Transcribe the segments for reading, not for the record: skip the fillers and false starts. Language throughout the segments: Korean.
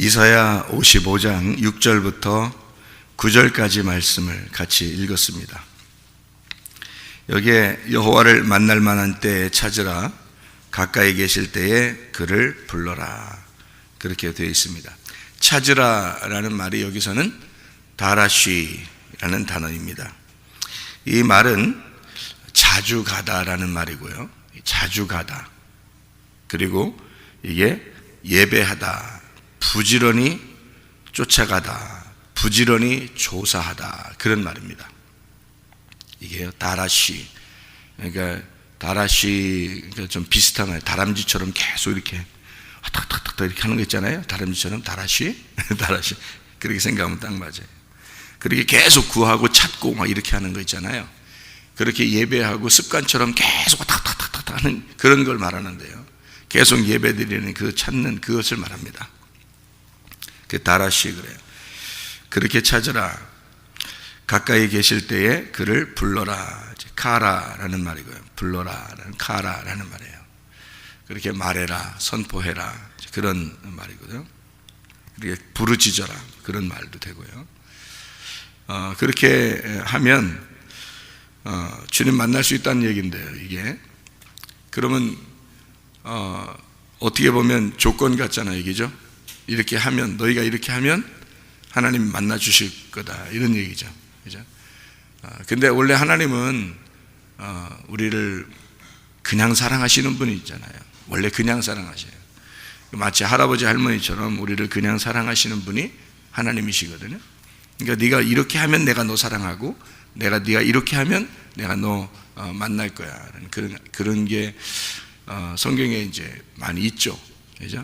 이사야 55장 6절부터 9절까지 말씀을 같이 읽었습니다. 여기에 여호와를 만날 만한 때에 찾으라, 가까이 계실 때에 그를 불러라, 그렇게 되어 있습니다. 찾으라라는 말이 여기서는 다라쉬라는 단어입니다. 이 말은 자주 가다라는 말이고요, 자주 가다, 그리고 이게 예배하다, 부지런히 쫓아가다, 부지런히 조사하다, 그런 말입니다. 이게 다라쉬, 그러니까 다라쉬 좀 비슷한 말, 다람쥐처럼 계속 이렇게 탁탁탁탁 이렇게 하는 거 있잖아요. 다람쥐처럼 다라쉬, 다라쉬, 그렇게 생각하면 딱 맞아요. 그렇게 계속 구하고 찾고 막 이렇게 하는 거 있잖아요. 그렇게 예배하고 습관처럼 계속 탁탁탁탁 하는 그런 걸 말하는데요, 계속 예배드리는 그 찾는 그것을 말합니다. 그 다라쉬, 그래요. 그렇게 찾으라, 가까이 계실 때에 그를 불러라, 카라라는 말이고요. 불러라라는 카라라는 말이에요. 그렇게 말해라, 선포해라, 그런 말이거든요. 그렇게 부르짖어라, 그런 말도 되고요. 그렇게 하면 주님 만날 수 있다는 얘기인데요, 이게. 그러면 어떻게 보면 조건 같잖아요, 이게죠. 이렇게 하면, 너희가 이렇게 하면 하나님 만나 주실 거다, 이런 얘기죠, 그죠? 근데 원래 하나님은 우리를 그냥 사랑하시는 분이 있잖아요. 원래 그냥 사랑하셔요. 마치 할아버지 할머니처럼 우리를 그냥 사랑하시는 분이 하나님이시거든요. 그러니까 네가 이렇게 하면 내가 너 사랑하고, 네가 이렇게 하면 내가 너 만날 거야, 그런 게 성경에 이제 많이 있죠, 그죠?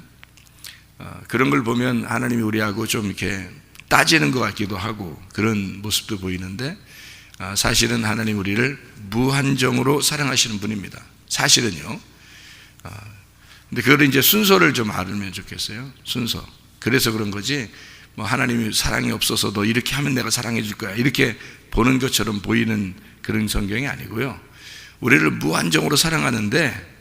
그런 걸 보면 하나님이 우리하고 좀 이렇게 따지는 것 같기도 하고 그런 모습도 보이는데, 사실은 하나님 우리를 무한정으로 사랑하시는 분입니다, 사실은요. 근데 그걸 이제 순서를 좀 알으면 좋겠어요, 순서. 그래서 그런 거지, 뭐 하나님이 사랑이 없어서 너 이렇게 하면 내가 사랑해 줄 거야, 이렇게 보는 것처럼 보이는 그런 성경이 아니고요. 우리를 무한정으로 사랑하는데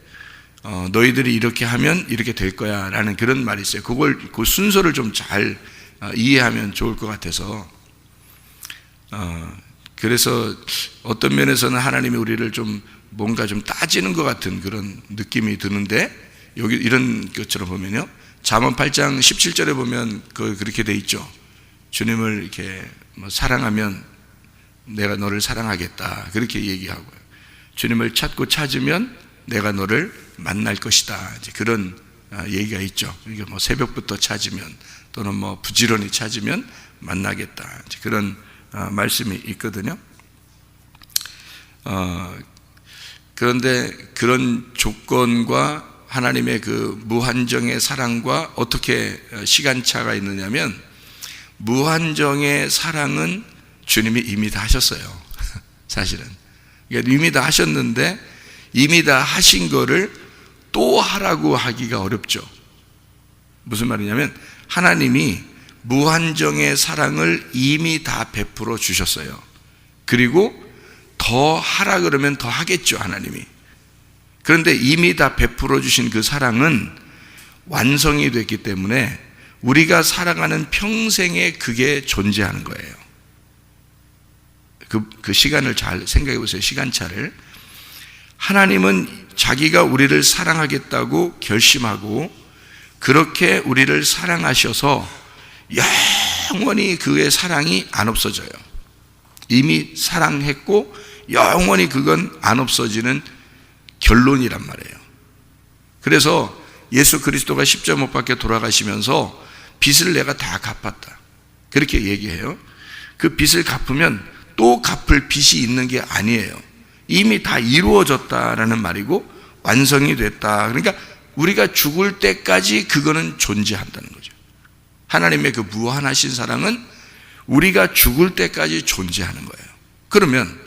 너희들이 이렇게 하면 이렇게 될 거야 라는 그런 말이 있어요. 그 순서를 좀 잘 이해하면 좋을 것 같아서, 그래서 어떤 면에서는 하나님이 우리를 좀 뭔가 좀 따지는 것 같은 그런 느낌이 드는데, 여기 이런 것처럼 보면요, 잠언 8장 17절에 보면 그렇게 돼 있죠. 주님을 이렇게 사랑하면 내가 너를 사랑하겠다, 그렇게 얘기하고요. 주님을 찾고 찾으면 내가 너를 만날 것이다, 이제 그런 얘기가 있죠. 이게 뭐 새벽부터 찾으면, 또는 뭐 부지런히 찾으면 만나겠다, 이제 그런 말씀이 있거든요. 그런데 그런 조건과 하나님의 그 무한정의 사랑과 어떻게 시간차가 있느냐면, 무한정의 사랑은 주님이 이미 다 하셨어요, 사실은. 그러니까 이미 다 하셨는데, 이미 다 하신 거를 또 하라고 하기가 어렵죠. 무슨 말이냐면, 하나님이 무한정의 사랑을 이미 다 베풀어 주셨어요. 그리고 더 하라 그러면 더 하겠죠, 하나님이. 그런데 이미 다 베풀어 주신 그 사랑은 완성이 됐기 때문에 우리가 살아가는 평생에 그게 존재하는 거예요. 그 시간을 잘 생각해 보세요, 시간차를. 하나님은 자기가 우리를 사랑하겠다고 결심하고 그렇게 우리를 사랑하셔서 영원히 그의 사랑이 안 없어져요. 이미 사랑했고 영원히 그건 안 없어지는 결론이란 말이에요. 그래서 예수 그리스도가 십자가 못 박혀 돌아가시면서 빚을 내가 다 갚았다, 그렇게 얘기해요. 그 빚을 갚으면 또 갚을 빚이 있는 게 아니에요. 이미 다 이루어졌다라는 말이고 완성이 됐다. 그러니까 우리가 죽을 때까지 그거는 존재한다는 거죠. 하나님의 그 무한하신 사랑은 우리가 죽을 때까지 존재하는 거예요. 그러면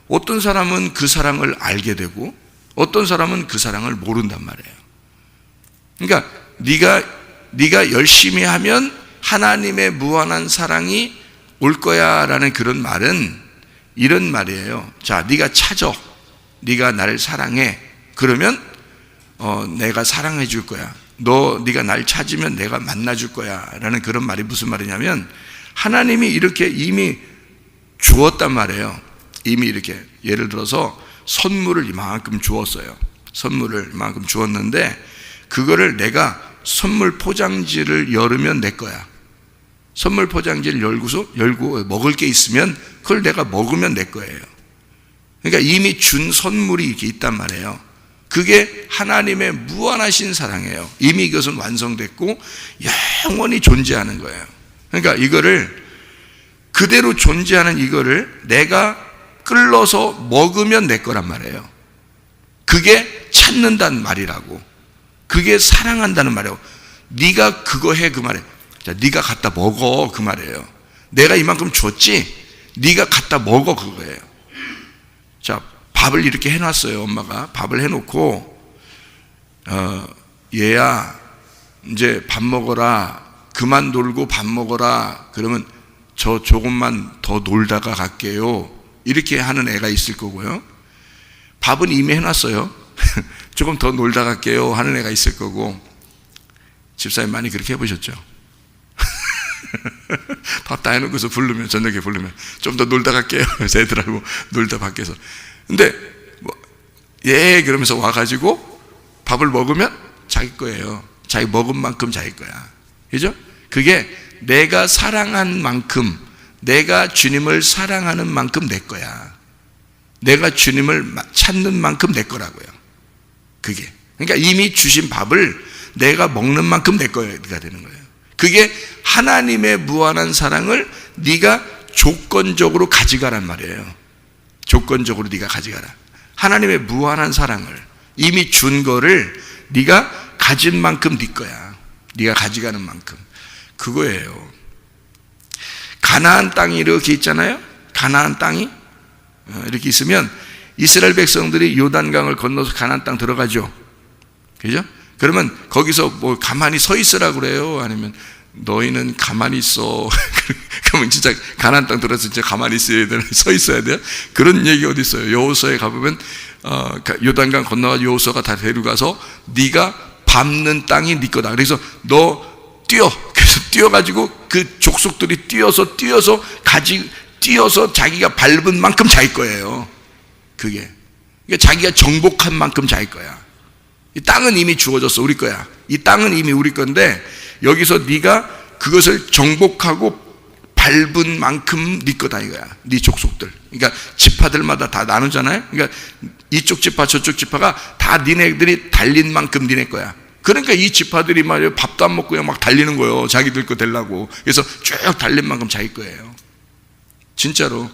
어떤 사람은 그 사랑을 알게 되고 어떤 사람은 그 사랑을 모른단 말이에요. 그러니까 네가 열심히 하면 하나님의 무한한 사랑이 올 거야 라는 그런 말은 이런 말이에요. 자, 네가 찾아, 네가 나를 사랑해, 그러면 내가 사랑해 줄 거야. 네가 날 찾으면 내가 만나줄 거야 라는 그런 말이 무슨 말이냐면, 하나님이 이렇게 이미 주었단 말이에요. 이미 이렇게 예를 들어서 선물을 이만큼 주었어요. 선물을 이만큼 주었는데 그거를 내가 선물 포장지를 열으면 내 거야. 선물 포장지를 열고 먹을 게 있으면 그걸 내가 먹으면 내 거예요. 그러니까 이미 준 선물이 이렇게 있단 말이에요. 그게 하나님의 무한하신 사랑이에요. 이미 이것은 완성됐고 영원히 존재하는 거예요. 그러니까 이거를 그대로 존재하는 이거를 내가 끌러서 먹으면 내 거란 말이에요. 그게 찾는다는 말이라고. 그게 사랑한다는 말이에요. 네가 그거 해 그 말이에요. 자, 네가 갖다 먹어 그 말이에요. 내가 이만큼 줬지? 네가 갖다 먹어 그거예요. 자, 밥을 이렇게 해놨어요. 엄마가 밥을 해놓고 얘야 이제 밥 먹어라, 그만 놀고 밥 먹어라. 그러면 저 조금만 더 놀다가 갈게요 이렇게 하는 애가 있을 거고요. 밥은 이미 해놨어요. 조금 더 놀다 갈게요 하는 애가 있을 거고. 집사님 많이 그렇게 해보셨죠? 밥 다 해놓고서 부르면, 저녁에 부르면 좀 더 놀다 갈게요 애들하고 놀다 밖에서. 근데 예 그러면서 와가지고 밥을 먹으면 자기 거예요. 자기 먹은 만큼 자기 거야. 그죠? 그게 내가 사랑한 만큼, 내가 주님을 사랑하는 만큼 내 거야. 내가 주님을 찾는 만큼 내 거라고요. 그게. 그러니까 이미 주신 밥을 내가 먹는 만큼 내 거가 되는 거예요. 그게 하나님의 무한한 사랑을 네가 조건적으로 가져가란 말이에요. 조건적으로 네가 가져가라. 하나님의 무한한 사랑을 이미 준 거를 네가 가진 만큼 네 거야. 네가 가져가는 만큼. 그거예요. 가나안 땅이 이렇게 있잖아요. 가나안 땅이 이렇게 있으면 이스라엘 백성들이 요단강을 건너서 가나안 땅 들어가죠. 그죠? 그러면 거기서 뭐 가만히 서 있으라고 그래요? 아니면 너희는 가만히 있어. 그러면 진짜 가나안 땅 들어서 진짜 가만히 있어야 되나? 서 있어야 돼요? 그런 얘기 어디 있어요? 여호수아에 가보면 요단강 건너가지고 여호수아가 다 데려가서 네가 밟는 땅이 네 거다. 그래서 너 뛰어. 그래서 뛰어가지고 그 족속들이 뛰어서 자기가 밟은 만큼 자기 거예요. 그게. 그러니까 자기가 정복한 만큼 자기 거야. 이 땅은 이미 주어졌어. 우리 거야. 이 땅은 이미 우리 건데 여기서 네가 그것을 정복하고 밟은 만큼 네 거다 이거야. 네 족속들. 그러니까 지파들마다 다 나누잖아요. 그러니까 이쪽 지파 저쪽 지파가 다 니네들이 달린 만큼 니네 거야. 그러니까 이 지파들이 말이에요, 밥도 안 먹고 그냥 막 달리는 거예요. 자기들 거 되려고. 그래서 쭉 달린 만큼 자기 거예요. 진짜로.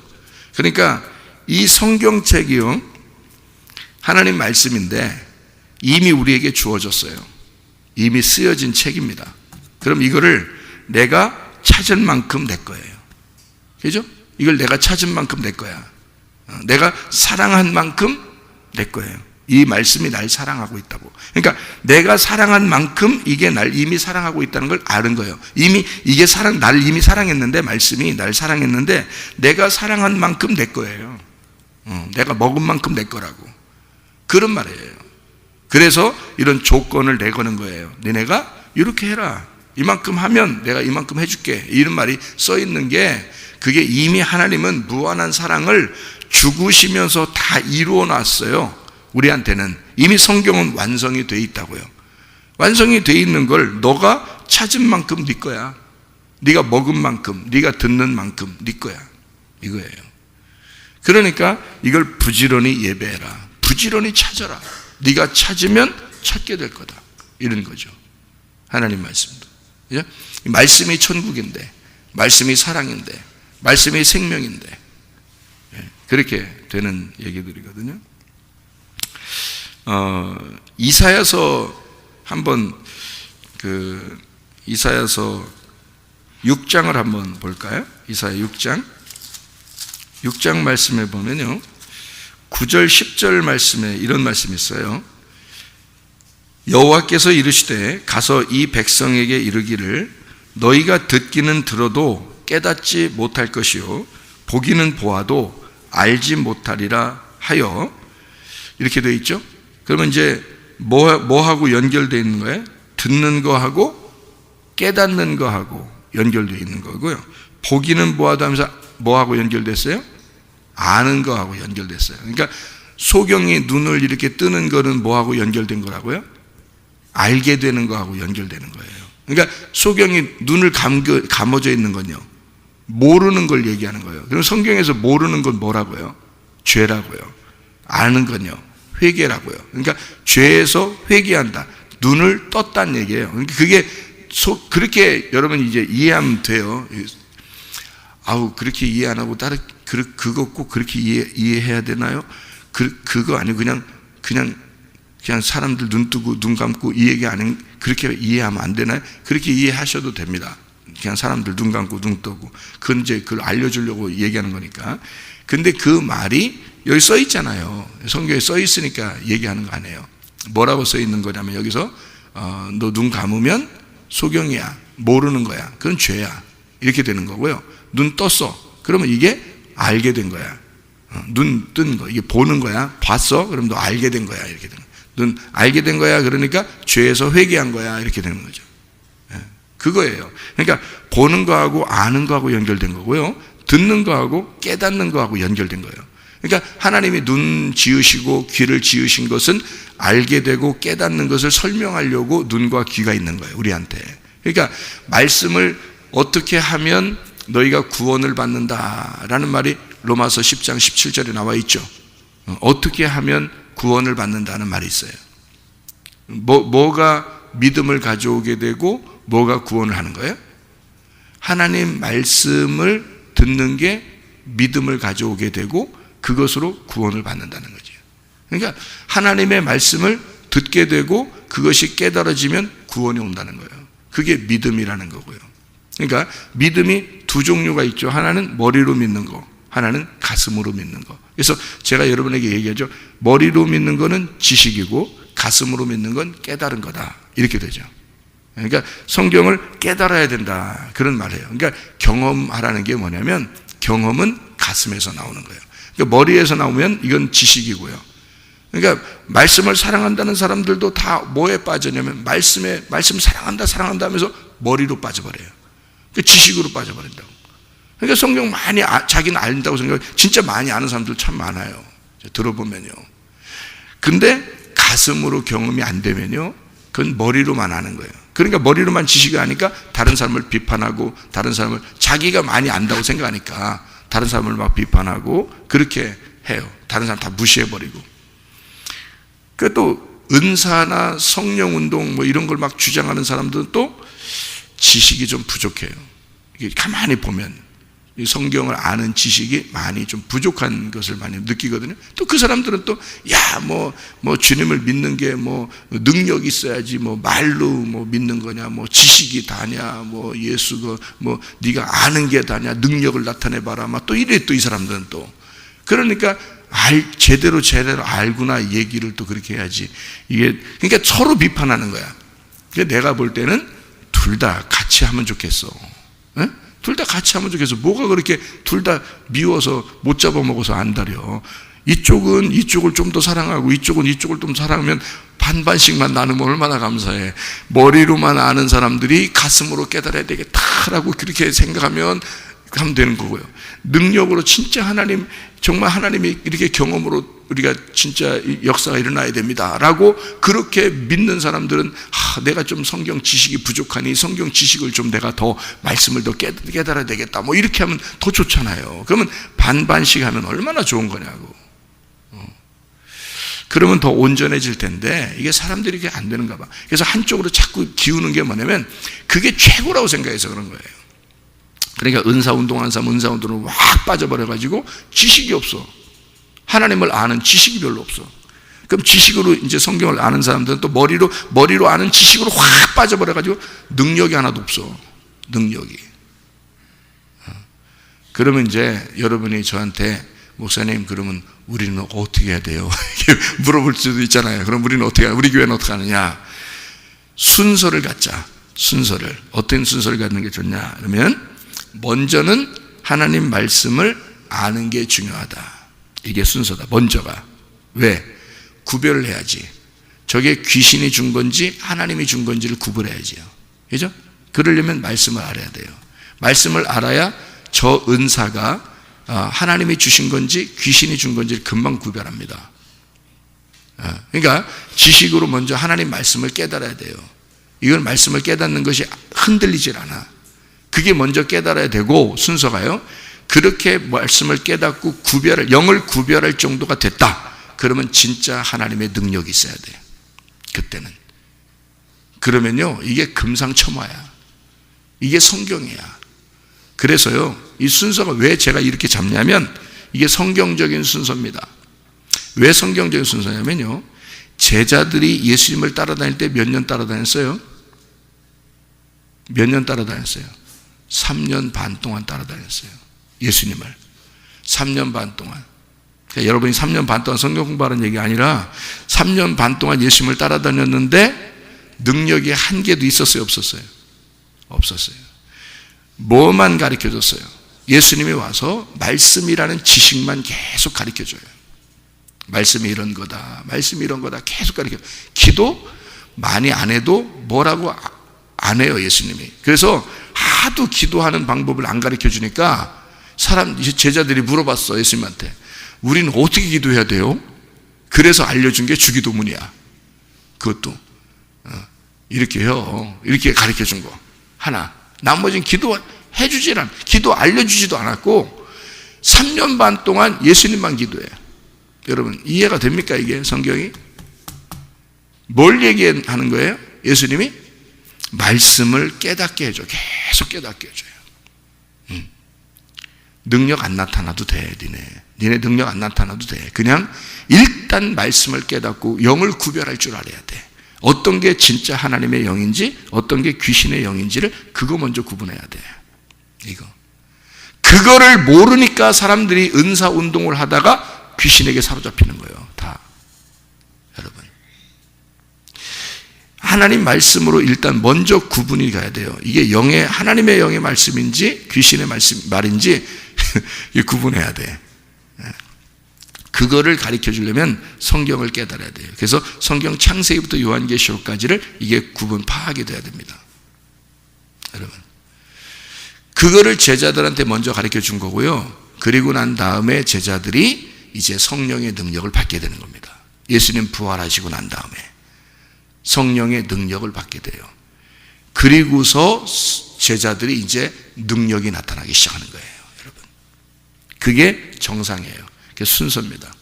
그러니까 이 성경책이요, 하나님 말씀인데 이미 우리에게 주어졌어요. 이미 쓰여진 책입니다. 그럼 이거를 내가 찾은 만큼 내 거예요. 그죠? 이걸 내가 찾은 만큼 내 거야. 내가 사랑한 만큼 내 거예요. 이 말씀이 날 사랑하고 있다고. 그러니까 내가 사랑한 만큼 이게 날 이미 사랑하고 있다는 걸 아는 거예요. 이미 이게 날 이미 사랑했는데, 말씀이 날 사랑했는데 내가 사랑한 만큼 내 거예요. 내가 먹은 만큼 내 거라고. 그런 말이에요. 그래서 이런 조건을 내거는 거예요. 너네가 이렇게 해라. 이만큼 하면 내가 이만큼 해줄게. 이런 말이 써 있는 게, 그게 이미 하나님은 무한한 사랑을 죽으시면서 다 이루어 놨어요. 우리한테는 이미 성경은 완성이 돼 있다고요. 완성이 돼 있는 걸 너가 찾은 만큼 네 거야. 네가 먹은 만큼, 네가 듣는 만큼 네 거야. 이거예요. 그러니까 이걸 부지런히 예배해라. 부지런히 찾아라. 네가 찾으면 찾게 될 거다. 이런 거죠. 하나님 말씀도. 그죠? 말씀이 천국인데, 말씀이 사랑인데, 말씀이 생명인데, 그렇게 되는 얘기들이거든요. 이사야서 한번 이사야서 6장을 한번 볼까요? 이사야 6장 말씀에 보면요, 9절 10절 말씀에 이런 말씀이 있어요. 여호와께서 이르시되 가서 이 백성에게 이르기를 너희가 듣기는 들어도 깨닫지 못할 것이요 보기는 보아도 알지 못하리라 하여. 이렇게 되어 있죠. 그러면 이제 뭐하고 연결되어 있는 거예요? 듣는 거하고 깨닫는 거하고 연결되어 있는 거고요. 보기는 보아도 하면서 뭐하고 연결됐어요? 아는 거하고 연결됐어요. 그러니까 소경이 눈을 이렇게 뜨는 거는 뭐하고 연결된 거라고요? 알게 되는 거하고 연결되는 거예요. 그러니까 소경이 눈을 감아져 있는 건요, 모르는 걸 얘기하는 거예요. 그럼 성경에서 모르는 건 뭐라고요? 죄라고요. 아는 건요, 회개라고요. 그러니까 죄에서 회개한다, 눈을 떴다는 얘기예요. 그러니까 그게 그렇게 여러분 이제 이해하면 돼요. 아우, 그렇게 이해 안 하고 다른 그거 꼭 그렇게 이해해야 되나요? 그거 아니고 그냥 사람들 눈 뜨고 눈 감고 이 얘기 안 해, 그렇게 이해하면 안 되나요? 그렇게 이해하셔도 됩니다. 그냥 사람들 눈 감고 눈 뜨고, 그건 이제 그걸 알려주려고 얘기하는 거니까. 근데 그 말이 여기 써 있잖아요. 성경에 써 있으니까 얘기하는 거 아니에요. 뭐라고 써 있는 거냐면 여기서 너 눈 감으면 소경이야, 모르는 거야, 그건 죄야, 이렇게 되는 거고요. 눈 떴어, 그러면 이게 알게 된 거야. 눈 뜬 거, 이게 보는 거야. 봤어, 그럼 너 알게 된 거야, 이렇게 되는 거야. 눈 알게 된 거야, 그러니까 죄에서 회개한 거야, 이렇게 되는 거죠. 그거예요. 그러니까 보는 거하고 아는 거하고 연결된 거고요, 듣는 거하고 깨닫는 거하고 연결된 거예요. 그러니까 하나님이 눈 지으시고 귀를 지으신 것은 알게 되고 깨닫는 것을 설명하려고 눈과 귀가 있는 거예요, 우리한테. 그러니까 말씀을 어떻게 하면 너희가 구원을 받는다라는 말이 로마서 10장 17절에 나와 있죠. 어떻게 하면 구원을 받는다는 말이 있어요. 뭐가 믿음을 가져오게 되고 뭐가 구원을 하는 거예요? 하나님 말씀을 듣는 게 믿음을 가져오게 되고 그것으로 구원을 받는다는 거죠. 그러니까 하나님의 말씀을 듣게 되고 그것이 깨달아지면 구원이 온다는 거예요. 그게 믿음이라는 거고요. 그러니까 믿음이 두 종류가 있죠. 하나는 머리로 믿는 거, 하나는 가슴으로 믿는 거. 그래서 제가 여러분에게 얘기하죠. 머리로 믿는 거는 지식이고 가슴으로 믿는 건 깨달은 거다, 이렇게 되죠. 그러니까 성경을 깨달아야 된다, 그런 말이에요. 그러니까 경험하라는 게 뭐냐면 경험은 가슴에서 나오는 거예요. 그러니까 머리에서 나오면 이건 지식이고요. 그러니까 말씀을 사랑한다는 사람들도 다 뭐에 빠지냐면 말씀 사랑한다 하면서 머리로 빠져버려요. 그러니까 지식으로 빠져버린다고. 그러니까 성경 많이 자기는 안다고 생각해요. 진짜 많이 아는 사람들 참 많아요, 들어보면요. 근데 가슴으로 경험이 안 되면요, 그건 머리로만 아는 거예요. 그러니까 머리로만 지식을 하니까 다른 사람을 비판하고, 다른 사람을 자기가 많이 안다고 생각하니까 다른 사람을 막 비판하고 그렇게 해요. 다른 사람 다 무시해버리고. 그 또 은사나 성령운동 뭐 이런 걸 막 주장하는 사람들은 또 지식이 좀 부족해요. 이게 가만히 보면 이 성경을 아는 지식이 많이 좀 부족한 것을 많이 느끼거든요. 또 그 사람들은 또 뭐 주님을 믿는 게 뭐 능력이 있어야지, 뭐 말로 뭐 믿는 거냐, 뭐 지식이 다냐, 뭐 예수가 뭐 네가 아는 게 다냐, 능력을 나타내 봐라, 막 또 이래. 또 이 사람들은 또 그러니까 제대로 알구나 얘기를 또 그렇게 해야지. 이게 그러니까 서로 비판하는 거야. 그러니까 내가 볼 때는 둘 다 같이 하면 좋겠어. 에? 둘 다 같이 하면 좋겠어. 뭐가 그렇게 둘 다 미워서 못 잡아먹어서 안달이요. 이쪽은 이쪽을 좀 더 사랑하고 이쪽은 이쪽을 좀 사랑하면 반반씩만 나누면 얼마나 감사해. 머리로만 아는 사람들이 가슴으로 깨달아야 되겠다라고 그렇게 생각하면 하면 되는 거고요. 능력으로 진짜 하나님, 정말 하나님이 이렇게 경험으로 우리가 진짜 역사가 일어나야 됩니다 라고 그렇게 믿는 사람들은 내가 좀 성경 지식이 부족하니 성경 지식을 좀 내가 더 말씀을 더 깨달아야 되겠다, 뭐 이렇게 하면 더 좋잖아요. 그러면 반반씩 하면 얼마나 좋은 거냐고. 그러면 더 온전해질 텐데 이게 사람들이 이게 안 되는가 봐. 그래서 한쪽으로 자꾸 기우는 게 뭐냐면 그게 최고라고 생각해서 그런 거예요. 그러니까 은사운동하는 사람 은사운동으로 확 빠져버려가지고 지식이 없어. 하나님을 아는 지식이 별로 없어. 그럼 지식으로 이제 성경을 아는 사람들은 또 머리로 아는 지식으로 확 빠져버려가지고 능력이 하나도 없어. 능력이. 그러면 이제 여러분이 저한테 목사님, 그러면 우리는 어떻게 해야 돼요? 물어볼 수도 있잖아요. 그럼 우리는 어떻게 해야, 우리 교회는 어떻게 하느냐? 순서를 갖자. 순서를. 어떤 순서를 갖는 게 좋냐? 그러면 먼저는 하나님 말씀을 아는 게 중요하다. 이게 순서다. 먼저가. 왜? 구별을 해야지. 저게 귀신이 준 건지 하나님이 준 건지를 구분해야지요. 그죠? 그러려면 말씀을 알아야 돼요. 말씀을 알아야 저 은사가 하나님이 주신 건지 귀신이 준 건지를 금방 구별합니다. 그러니까 지식으로 먼저 하나님 말씀을 깨달아야 돼요. 이건 말씀을 깨닫는 것이 흔들리질 않아. 그게 먼저 깨달아야 되고 순서가요. 그렇게 말씀을 깨닫고 영을 구별할 정도가 됐다. 그러면 진짜 하나님의 능력이 있어야 돼요. 그때는. 그러면요, 이게 금상첨화야. 이게 성경이야. 그래서요, 이 순서가 왜 제가 이렇게 잡냐면 이게 성경적인 순서입니다. 왜 성경적인 순서냐면요, 제자들이 예수님을 따라다닐 때 몇 년 따라다녔어요? 몇 년 따라다녔어요? 3년 반 동안 따라다녔어요. 예수님을 3년 반 동안. 그러니까 여러분이 3년 반 동안 성경 공부하는 얘기가 아니라 3년 반 동안 예수님을 따라다녔는데 능력이 한 개도 있었어요? 없었어요? 없었어요. 뭐만 가르쳐줬어요? 예수님이 와서 말씀이라는 지식만 계속 가르쳐줘요. 말씀이 이런 거다, 말씀이 이런 거다 계속 가르쳐줘요. 기도 많이 안 해도 뭐라고 안 해요, 예수님이. 그래서 하도 기도하는 방법을 안 가르쳐주니까 제자들이 물어봤어, 예수님한테. 우리는 어떻게 기도해야 돼요? 그래서 알려준 게 주기도문이야. 그것도 이렇게 해요. 이렇게 가르쳐준 거 하나. 나머지는 기도해주질 않아. 기도 알려주지도 않았고 3년 반 동안 예수님만 기도해요. 여러분 이해가 됩니까? 이게 성경이 뭘 얘기하는 거예요? 예수님이 말씀을 깨닫게 해줘. 계속 깨닫게 해줘요. 능력 안 나타나도 돼. 니네 능력 안 나타나도 돼. 그냥 일단 말씀을 깨닫고 영을 구별할 줄 알아야 돼. 어떤 게 진짜 하나님의 영인지 어떤 게 귀신의 영인지를 그거 먼저 구분해야 돼. 이거. 그거를 모르니까 사람들이 은사 운동을 하다가 귀신에게 사로잡히는 거예요. 다. 여러분. 하나님 말씀으로 일단 먼저 구분이 가야 돼요. 이게 하나님의 영의 말씀인지 귀신의 말인지 구분해야 돼. 그거를 가르쳐 주려면 성경을 깨달아야 돼요. 그래서 성경 창세기부터 요한계시록까지를 이게 구분 파악이 돼야 됩니다. 여러분. 그거를 제자들한테 먼저 가르쳐 준 거고요. 그리고 난 다음에 제자들이 이제 성령의 능력을 받게 되는 겁니다. 예수님 부활하시고 난 다음에 성령의 능력을 받게 돼요. 그리고서 제자들이 이제 능력이 나타나기 시작하는 거예요, 여러분. 그게 정상이에요. 그게 순서입니다.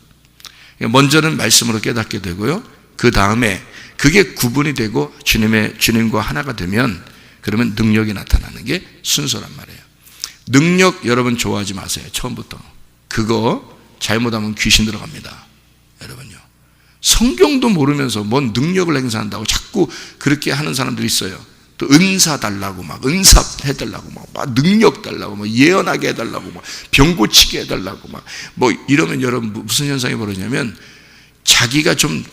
먼저는 말씀으로 깨닫게 되고요. 그 다음에 그게 구분이 되고 주님과 하나가 되면 그러면 능력이 나타나는 게 순서란 말이에요. 능력 여러분 좋아하지 마세요. 처음부터. 그거 잘못하면 귀신 들어갑니다. 여러분요. 성경도 모르면서 뭔 능력을 행사한다고 자꾸 그렇게 하는 사람들이 있어요. 또 은사 달라고 막 은사 해달라고 막 능력 달라고 막 예언하게 해달라고 막 병 고치게 해달라고 막 뭐 이러면 여러분 무슨 현상이 벌어지냐면 자기가 좀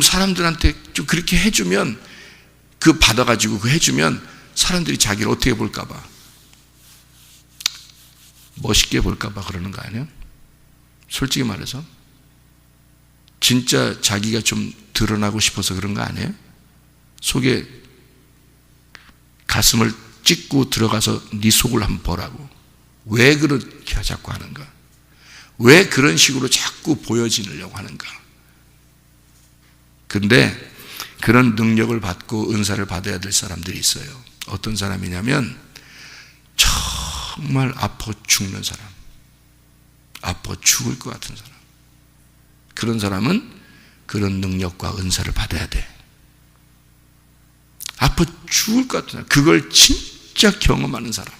사람들한테 좀 그렇게 해주면 그 받아가지고 그 해주면 사람들이 자기를 어떻게 볼까봐 멋있게 볼까봐 그러는 거 아니에요? 솔직히 말해서 진짜 자기가 좀 드러나고 싶어서 그런 거 아니에요? 속에 가슴을 찍고 들어가서 네 속을 한번 보라고. 왜 그렇게 자꾸 하는가? 왜 그런 식으로 자꾸 보여지려고 하는가? 근데 그런 능력을 받고 은사를 받아야 될 사람들이 있어요. 어떤 사람이냐면 정말 아파 죽는 사람, 아파 죽을 것 같은 사람. 그런 사람은 그런 능력과 은사를 받아야 돼. 아파 죽을 것 같은 사람, 그걸 진짜 경험하는 사람,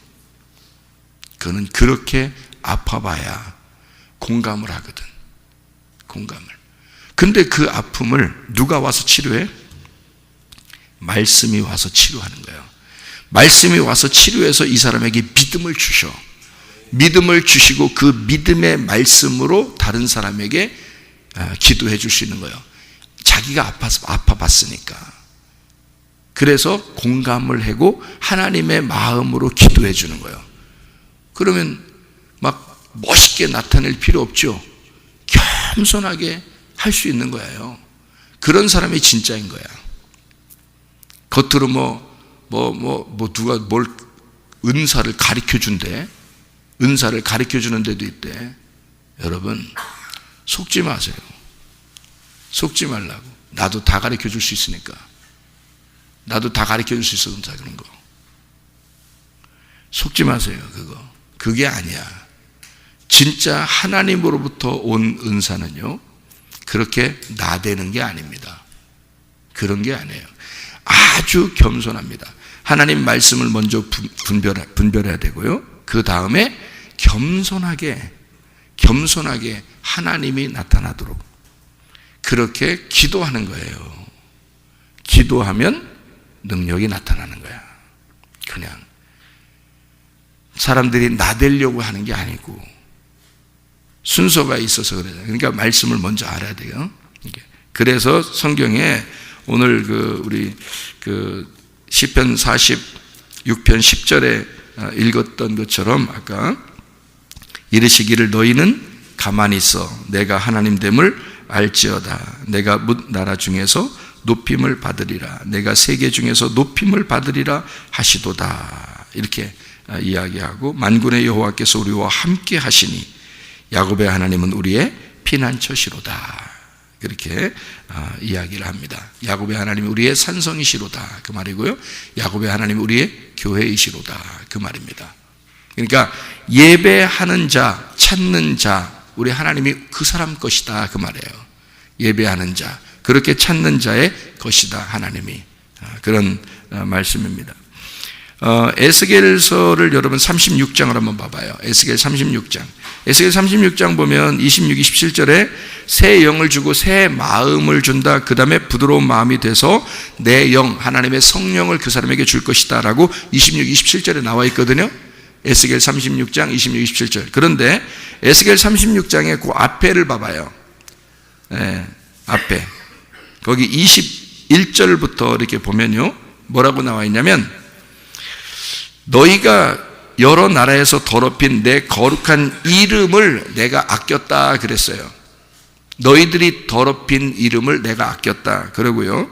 그는 그렇게 아파봐야 공감을 하거든. 공감을. 근데 그 아픔을 누가 와서 치료해? 말씀이 와서 치료하는 거예요. 말씀이 와서 치료해서 이 사람에게 믿음을 주셔. 믿음을 주시고 그 믿음의 말씀으로 다른 사람에게 기도해 줄 수 있는 거예요. 자기가 아파봤으니까. 그래서 공감을 하고 하나님의 마음으로 기도해 주는 거예요. 그러면 막 멋있게 나타낼 필요 없죠. 겸손하게 할 수 있는 거예요. 그런 사람이 진짜인 거야. 겉으로 누가 뭘 은사를 가르쳐 준대. 은사를 가르쳐 주는 데도 있대. 여러분, 속지 마세요. 속지 말라고. 나도 다 가르쳐 줄 수 있으니까. 나도 다 가르쳐 줄 수 있어, 은사 그런 거. 속지 마세요, 그거. 그게 아니야. 진짜 하나님으로부터 온 은사는요, 그렇게 나대는 게 아닙니다. 그런 게 아니에요. 아주 겸손합니다. 하나님 말씀을 먼저 분별해야 되고요. 그 다음에 겸손하게 하나님이 나타나도록 그렇게 기도하는 거예요. 기도하면 능력이 나타나는 거야. 그냥 사람들이 나대려고 하는 게 아니고 순서가 있어서 그래요. 그러니까 말씀을 먼저 알아야 돼요. 그래서 성경에 오늘 우리 시편 46편 10절에 읽었던 것처럼 아까 이르시기를 너희는 가만히 있어 내가 하나님 됨을 알지어다. 내가 뭇 나라 중에서 높임을 받으리라. 내가 세계 중에서 높임을 받으리라 하시도다. 이렇게 이야기하고 만군의 여호와께서 우리와 함께 하시니 야곱의 하나님은 우리의 피난처시로다. 그렇게 이야기를 합니다. 야곱의 하나님이 우리의 산성이시로다. 그 말이고요. 야곱의 하나님이 우리의 교회이시로다. 그 말입니다. 그러니까 예배하는 자, 찾는 자, 우리 하나님이 그 사람 것이다. 그 말이에요. 예배하는 자, 그렇게 찾는 자의 것이다. 하나님이. 그런 말씀입니다. 에스겔서를 여러분 36장을 한번 봐봐요. 에스겔 36장. 에스겔 36장 보면 26, 27절에 새 영을 주고 새 마음을 준다. 그 다음에 부드러운 마음이 돼서 내 영, 하나님의 성령을 그 사람에게 줄 것이다 라고 26, 27절에 나와 있거든요. 에스겔 36장 26, 27절. 그런데 에스겔 36장의 그 앞에를 봐봐요. 앞에 거기 21절부터 이렇게 보면요, 뭐라고 나와 있냐면 너희가 여러 나라에서 더럽힌 내 거룩한 이름을 내가 아꼈다 그랬어요. 너희들이 더럽힌 이름을 내가 아꼈다 그러고요.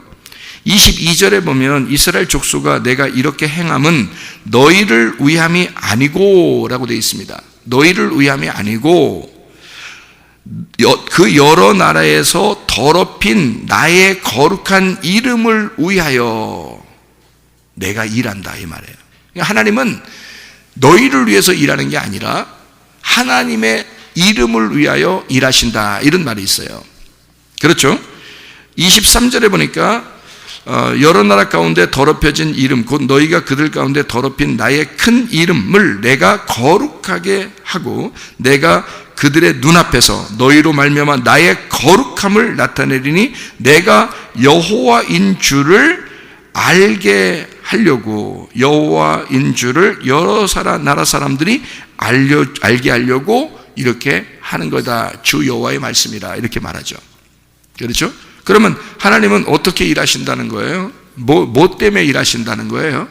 22절에 보면 이스라엘 족속아 내가 이렇게 행함은 너희를 위함이 아니고 라고 되어 있습니다. 너희를 위함이 아니고 그 여러 나라에서 더럽힌 나의 거룩한 이름을 위하여 내가 일한다 이 말이에요. 하나님은 너희를 위해서 일하는 게 아니라 하나님의 이름을 위하여 일하신다 이런 말이 있어요. 그렇죠? 23절에 보니까 여러 나라 가운데 더럽혀진 이름 곧 너희가 그들 가운데 더럽힌 나의 큰 이름을 내가 거룩하게 하고 내가 그들의 눈앞에서 너희로 말미암아 나의 거룩함을 나타내리니 내가 여호와인 줄을 알게 하려고 여호와인 줄을 여러 나라 사람들이 알게 하려고 이렇게 하는 거다. 주 여호와의 말씀이라 이렇게 말하죠. 그렇죠? 그러면 하나님은 어떻게 일하신다는 거예요? 뭐 때문에 일하신다는 거예요?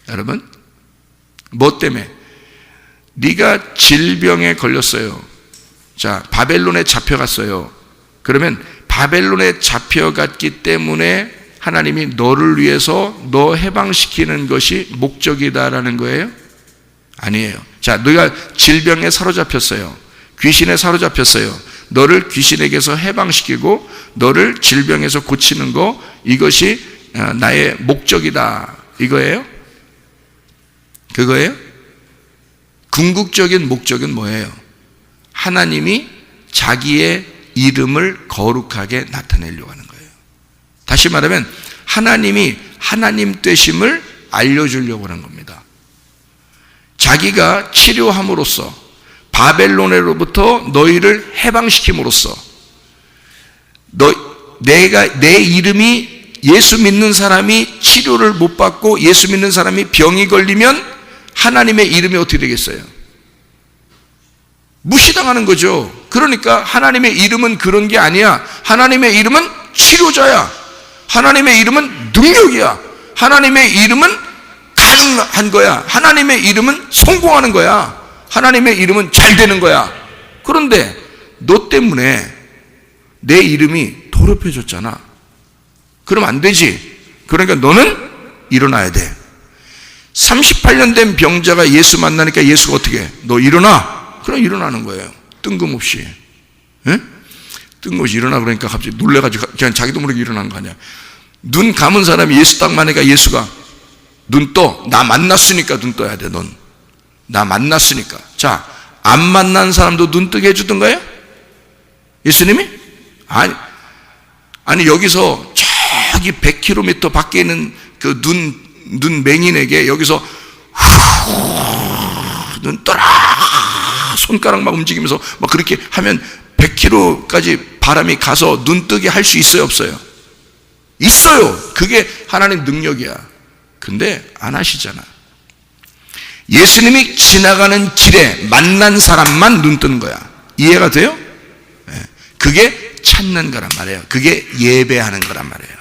여러분, 뭐 때문에? 네가 질병에 걸렸어요. 자, 바벨론에 잡혀갔어요. 그러면 바벨론에 잡혀갔기 때문에 하나님이 너를 위해서 너 해방시키는 것이 목적이다라는 거예요? 아니에요. 자, 너가 질병에 사로잡혔어요. 귀신에 사로잡혔어요. 너를 귀신에게서 해방시키고 너를 질병에서 고치는 거, 이것이 나의 목적이다 이거예요? 그거예요? 궁극적인 목적은 뭐예요? 하나님이 자기의 이름을 거룩하게 나타내려고 하는 거예요. 다시 말하면 하나님이 하나님 되심을 알려주려고 하는 겁니다. 자기가 치료함으로써 바벨론으로부터 너희를 해방시킴으로써 내 이름이 예수 믿는 사람이 치료를 못 받고 예수 믿는 사람이 병이 걸리면 하나님의 이름이 어떻게 되겠어요? 무시당하는 거죠. 그러니까 하나님의 이름은 그런 게 아니야. 하나님의 이름은 치료자야. 하나님의 이름은 능력이야. 하나님의 이름은 가능한 거야. 하나님의 이름은 성공하는 거야. 하나님의 이름은 잘 되는 거야. 그런데 너 때문에 내 이름이 더럽혀졌잖아. 그럼 안 되지. 그러니까 너는 일어나야 돼. 38년 된 병자가 예수 만나니까 예수가 어떻게 해? 너 일어나. 그럼 일어나는 거예요. 뜬금없이. 예? 뜬금없이 일어나 그러니까 갑자기 놀래가지고 그냥 자기도 모르게 일어난 거 아니야. 눈 감은 사람이 예수 딱 만나니까 예수가 눈 떠. 나 만났으니까 눈 떠야 돼. 넌. 나 만났으니까. 자, 안 만난 사람도 눈 뜨게 해주던 거예요? 예수님이? 아니 여기서 저기 100km 밖에 있는 그 눈 맹인에게 여기서 눈 떠라 손가락 막 움직이면서 막 그렇게 하면 100km까지 바람이 가서 눈 뜨게 할 수 있어요, 없어요? 있어요. 그게 하나님 능력이야. 근데 안 하시잖아. 예수님이 지나가는 길에 만난 사람만 눈 뜨는 거야. 이해가 돼요? 그게 찾는 거란 말이에요. 그게 예배하는 거란 말이에요.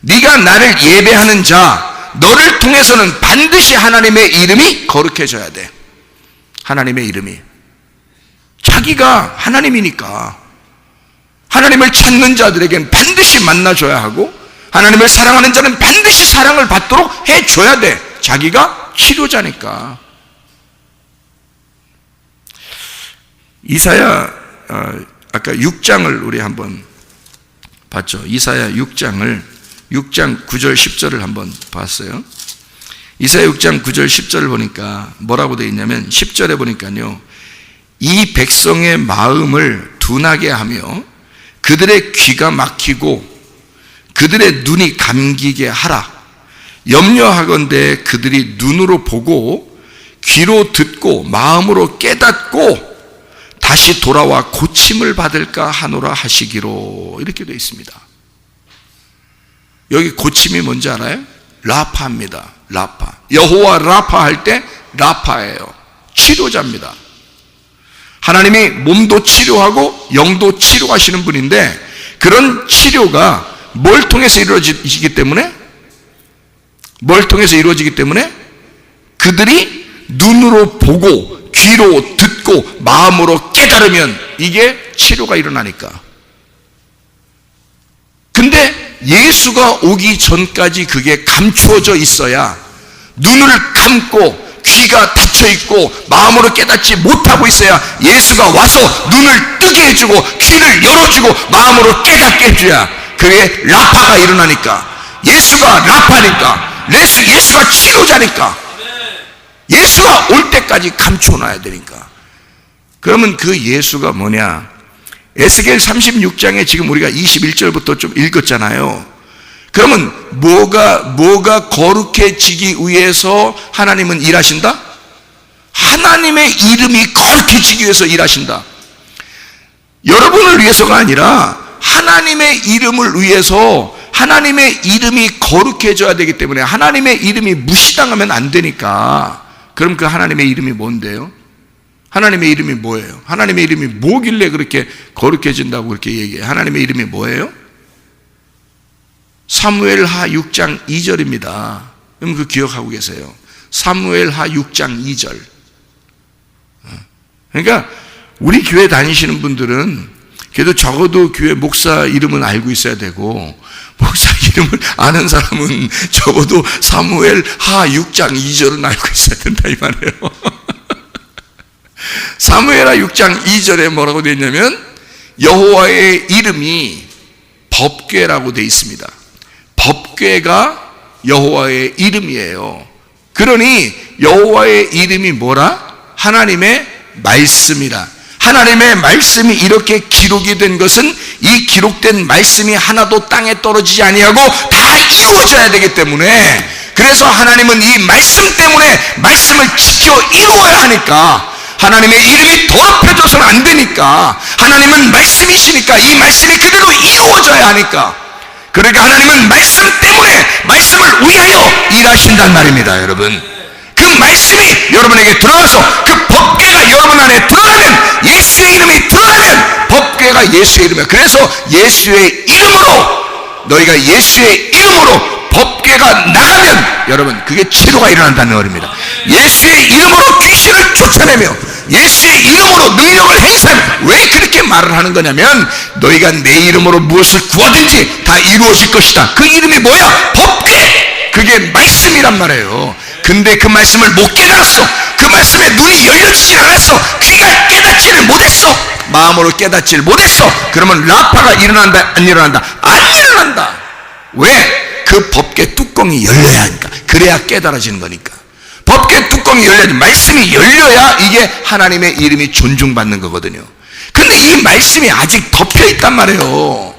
네가 나를 예배하는 자, 너를 통해서는 반드시 하나님의 이름이 거룩해져야 돼. 하나님의 이름이. 자기가 하나님이니까 하나님을 찾는 자들에게는 반드시 만나줘야 하고, 하나님을 사랑하는 자는 반드시 사랑을 받도록 해줘야 돼. 자기가 치료자니까. 이사야 아까 6장을 우리 한번 봤죠. 이사야 6장 9절 10절을 한번 봤어요. 이사야 6장 9절 10절을 보니까 뭐라고 되어 있냐면 10절에 보니까요, 이 백성의 마음을 둔하게 하며 그들의 귀가 막히고 그들의 눈이 감기게 하라. 염려하건대 그들이 눈으로 보고 귀로 듣고 마음으로 깨닫고 다시 돌아와 고침을 받을까 하노라 하시기로, 이렇게 되어 있습니다. 여기 고침이 뭔지 알아요? 라파입니다. 라파. 여호와 라파 할 때 라파예요. 치료자입니다. 하나님이 몸도 치료하고 영도 치료하시는 분인데, 그런 치료가 뭘 통해서 이루어지기 때문에? 그들이 눈으로 보고 귀로 듣고 마음으로 깨달으면 이게 치료가 일어나니까. 근데 예수가 오기 전까지 그게 감추어져 있어야, 눈을 감고 귀가 닫혀 있고 마음으로 깨닫지 못하고 있어야 예수가 와서 눈을 뜨게 해주고 귀를 열어주고 마음으로 깨닫게 해줘야 그게 라파가 일어나니까. 예수가 라파니까, 예수가 치료자니까, 예수가 올 때까지 감춰놔야 되니까. 그러면 그 예수가 뭐냐? 에스겔 36장에 지금 우리가 21절부터 좀 읽었잖아요. 그러면 뭐가 거룩해지기 위해서 하나님은 일하신다? 하나님의 이름이 거룩해지기 위해서 일하신다. 여러분을 위해서가 아니라 하나님의 이름을 위해서, 하나님의 이름이 거룩해져야 되기 때문에 하나님의 이름이 무시당하면 안 되니까. 그럼 그 하나님의 이름이 뭔데요? 하나님의 이름이 뭐예요? 하나님의 이름이 뭐길래 그렇게 거룩해진다고 그렇게 얘기해요? 하나님의 이름이 뭐예요? 사무엘하 6장 2절입니다. 그럼 그 기억하고 계세요. 사무엘하 6장 2절. 그러니까 우리 교회 다니시는 분들은 그래도 적어도 교회 목사 이름은 알고 있어야 되고, 목사 이름을 아는 사람은 적어도 사무엘하 6장 2절은 알고 있어야 된다 이 말이에요. 사무엘하 6장 2절에 뭐라고 되어 있냐면, 여호와의 이름이 법궤라고 되어 있습니다. 법궤가 여호와의 이름이에요. 그러니 여호와의 이름이 뭐라? 하나님의 말씀이라. 하나님의 말씀이 이렇게 기록이 된 것은 이 기록된 말씀이 하나도 땅에 떨어지지 아니하고 다 이루어져야 되기 때문에, 그래서 하나님은 이 말씀 때문에 말씀을 지켜 이루어야 하니까, 하나님의 이름이 더럽혀져서는 안 되니까, 하나님은 말씀이시니까 이 말씀이 그대로 이루어져야 하니까, 그러니까 하나님은 말씀 때문에 말씀을 위하여 일하신단 말입니다. 여러분, 그 말씀이 여러분에게 들어가서 그 법궤가 여러분 안에 들어가면, 예수의 이름이 들어가면 법궤가 예수의 이름이야. 그래서 예수의 이름으로, 너희가 예수의 이름으로 법궤가 나가면 여러분 그게 치료가 일어난다는 말입니다. 예수의 이름으로 귀신을 쫓아내며 예수의 이름으로 능력을 행사하며. 왜 그렇게 말을 하는 거냐면 너희가 내 이름으로 무엇을 구하든지 다 이루어질 것이다. 그 이름이 뭐야? 법궤. 그게 말씀이란 말이에요. 근데 그 말씀을 못 깨달았어. 그 말씀에 눈이 열려지질 않았어. 귀가 깨닫지를 못했어. 마음으로 깨닫지를 못했어. 그러면 라파가 일어난다 안 일어난다? 안 일어난다. 왜? 그 법궤 뚜껑이 열려야 하니까. 그래야 깨달아지는 거니까. 법궤 뚜껑이 열려야지. 말씀이 열려야 이게 하나님의 이름이 존중받는 거거든요. 근데 이 말씀이 아직 덮여 있단 말이에요.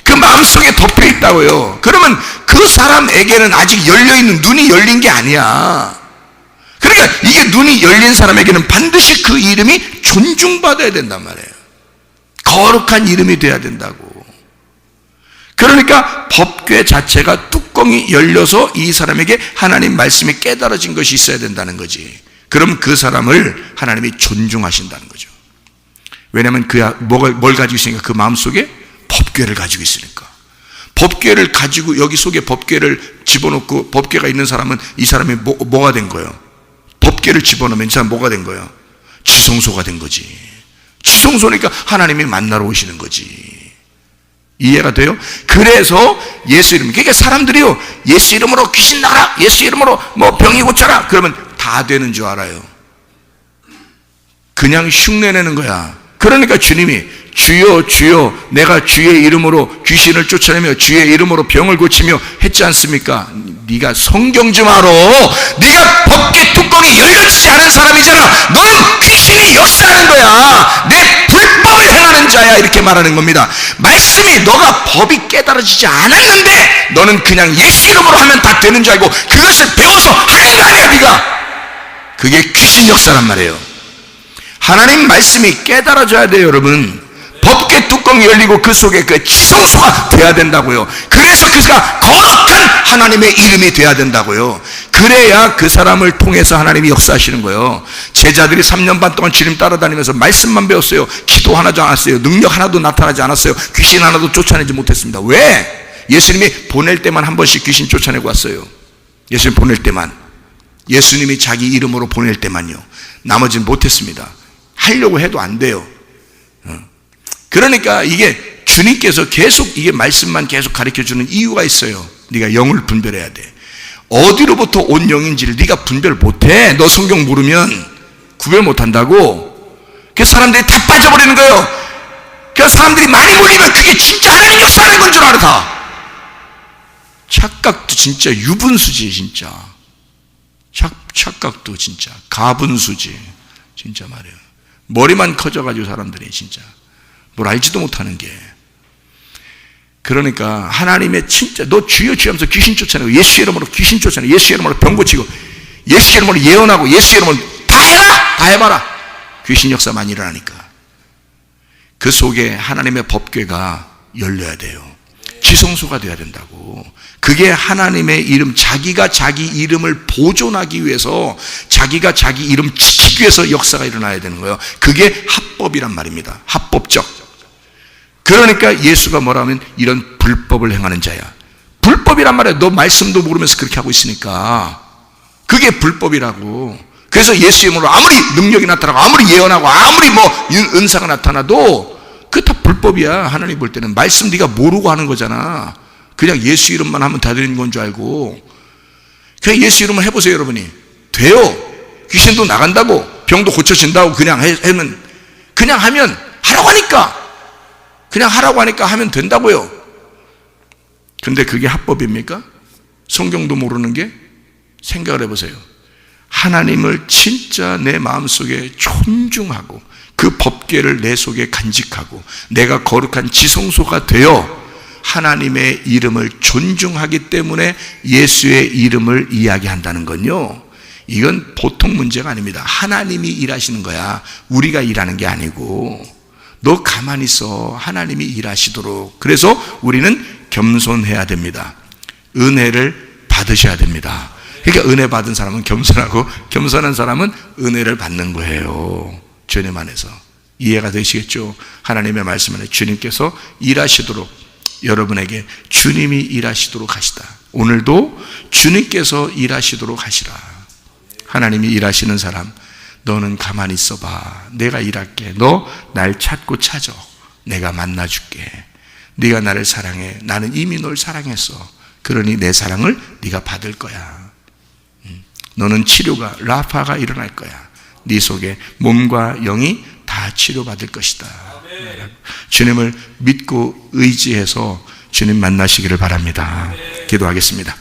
그 마음속에 덮여 있다고요. 그러면 그 사람에게는 아직 열려있는, 눈이 열린 게 아니야. 그러니까 이게 눈이 열린 사람에게는 반드시 그 이름이 존중받아야 된단 말이에요. 거룩한 이름이 돼야 된다고. 그러니까 법궤 자체가 뚜껑이 열려서 이 사람에게 하나님 말씀이 깨달아진 것이 있어야 된다는 거지. 그럼 그 사람을 하나님이 존중하신다는 거죠. 왜냐하면 그야 뭘 가지고 있으니까? 그 마음속에 법궤를 가지고 있으니까. 법궤를 가지고 여기 속에 법궤를 집어넣고 법궤가 있는 사람은 이 사람이 뭐가 된 거예요? 법궤를 집어넣으면 이 사람 뭐가 된 거예요? 지성소가 된 거지. 지성소니까 하나님이 만나러 오시는 거지. 이해가 돼요? 그래서 예수 이름, 그러니까 사람들이요, 예수 이름으로 귀신 나가라, 예수 이름으로 뭐 병이 고쳐라, 그러면 다 되는 줄 알아요. 그냥 흉내내는 거야. 그러니까 주님이 주여 주여 내가 주의 이름으로 귀신을 쫓아내며 주의 이름으로 병을 고치며 했지 않습니까? 네가 성경 좀 알아. 네가 법궤 뚜껑이 열려지지 않은 사람이잖아. 너는 귀신이 역사하는 거야. 내 불법을 행하는 자야. 이렇게 말하는 겁니다. 말씀이 너가 법이 깨달아지지 않았는데 너는 그냥 예수 이름으로 하면 다 되는 줄 알고 그것을 배워서 하는 거 아니야 네가. 그게 귀신 역사란 말이에요. 하나님 말씀이 깨달아져야 돼요, 여러분. 법궤 뚜껑이 열리고 그 속에 그 지성소가 돼야 된다고요. 그래서 그가 거룩한 하나님의 이름이 돼야 된다고요. 그래야 그 사람을 통해서 하나님이 역사하시는 거예요. 제자들이 3년 반 동안 주님 따라다니면서 말씀만 배웠어요. 기도 하나도 안 했어요. 능력 하나도 나타나지 않았어요. 귀신 하나도 쫓아내지 못했습니다. 왜? 예수님이 보낼 때만 한 번씩 귀신 쫓아내고 왔어요. 예수님 보낼 때만. 예수님이 자기 이름으로 보낼 때만요. 나머지는 못했습니다. 하려고 해도 안 돼요. 그러니까 이게 주님께서 계속 이게 말씀만 계속 가르쳐주는 이유가 있어요. 네가 영을 분별해야 돼. 어디로부터 온 영인지를 네가 분별 못해. 너 성경 모르면 구별 못한다고. 그래서 사람들이 다 빠져버리는 거예요. 그래서 사람들이 많이 몰리면 그게 진짜 하나님 역사하는 건 줄 알아. 다 착각도 진짜 유분수지. 진짜 착각도 진짜 가분수지. 진짜 말이에요. 머리만 커져가지고 사람들이 진짜 뭘 알지도 못하는 게. 그러니까 하나님의 진짜 너 주여 주여 하면서 귀신 쫓아내고 예수 이름으로 귀신 쫓아내고 예수 이름으로 병 고치고 예수 이름으로 예언하고 예수 이름으로 다 해라! 다 해봐라! 귀신 역사 많이 일어나니까. 그 속에 하나님의 법궤가 열려야 돼요. 지성소가 돼야 된다고. 그게 하나님의 이름, 자기가 자기 이름을 보존하기 위해서, 자기가 자기 이름 지키기 위해서 역사가 일어나야 되는 거예요. 그게 합법이란 말입니다. 합법적. 그러니까 예수가 뭐라면 이런 불법을 행하는 자야. 불법이란 말이야. 너 말씀도 모르면서 그렇게 하고 있으니까 그게 불법이라고. 그래서 예수 이름으로 아무리 능력이 나타나고 아무리 예언하고 아무리 뭐 은사가 나타나도 그게 다 불법이야. 하나님 볼 때는 말씀 네가 모르고 하는 거잖아. 그냥 예수 이름만 하면 다 되는 건 줄 알고. 그냥 예수 이름만 해보세요. 여러분이 돼요. 귀신도 나간다고 병도 고쳐진다고 그냥 하면, 그냥 하면 하라고 하니까, 그냥 하라고 하니까 하면 된다고요. 근데 그게 합법입니까? 성경도 모르는 게? 생각을 해보세요. 하나님을 진짜 내 마음속에 존중하고 그 법궤를 내 속에 간직하고 내가 거룩한 지성소가 되어 하나님의 이름을 존중하기 때문에 예수의 이름을 이야기한다는 건요, 이건 보통 문제가 아닙니다. 하나님이 일하시는 거야. 우리가 일하는 게 아니고. 너 가만히 있어. 하나님이 일하시도록. 그래서 우리는 겸손해야 됩니다. 은혜를 받으셔야 됩니다. 그러니까 은혜 받은 사람은 겸손하고 겸손한 사람은 은혜를 받는 거예요. 주님 안에서. 이해가 되시겠죠? 하나님의 말씀 안에 주님께서 일하시도록, 여러분에게 주님이 일하시도록 하시다. 오늘도 주님께서 일하시도록 하시라. 하나님이 일하시는 사람, 너는 가만히 있어봐. 내가 일할게. 너 날 찾고 찾아. 내가 만나줄게. 네가 나를 사랑해. 나는 이미 널 사랑했어. 그러니 내 사랑을 네가 받을 거야. 너는 치료가, 라파가 일어날 거야. 네 속에 몸과 영이 다 치료받을 것이다. 주님을 믿고 의지해서 주님 만나시기를 바랍니다. 기도하겠습니다.